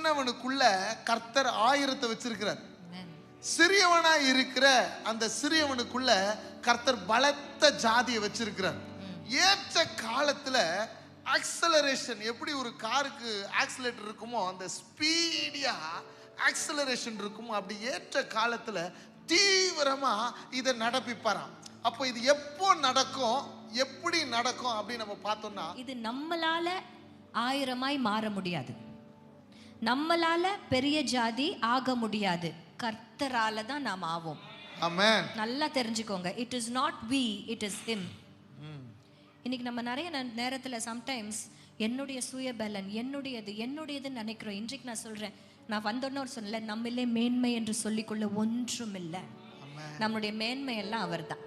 சின்னவனுக்குள்ள கர்த்தர் 1000 வச்சிருக்கிறார். சிறியவனா இருக்கிற அந்த சிறியவனுக்குள்ள கர்த்தர் பலத்த ஜாதியை வச்சிருக்கிறார். ஏற்ற காலத்துல ஆக்சலரேஷன், எப்படி ஒரு காருக்கு ஆக்சிலேட்டர் இருக்குமோ அந்த ஸ்பீடியா ஆக்சலரேஷன் இருக்குமோ, அப்படி ஏற்ற காலத்துல தீவிரமா இதை நடப்பிப்பாராம். அப்போ இது எப்போ நடக்கும், எப்படி நடக்கும் அப்படின்னு நம்ம பார்த்தோம்னா, இது நம்மளால 1000 மாற முடியாது, நம்மளால பெரிய ஜாதி ஆக முடியாது, கர்த்தரால தான் நாம் ஆவோம். ஆமென். நல்லா தெரிஞ்சுக்கோங்க, it is not we, it is him. இன்னைக்கு நம்ம நிறைய நேரத்தில் சம்டைம்ஸ் என்னுடைய சுயபலன், என்னுடையதுன்னு நினைக்கிறோம். இன்றைக்கு நான் சொல்றேன், நான் வந்தோன்னு ஒரு சொல்லல, நம்மளே மேன்மை என்று சொல்லிக்கொள்ள ஒன்றும் இல்லை. நம்மளுடைய மேன்மை எல்லாம் அவர் தான்.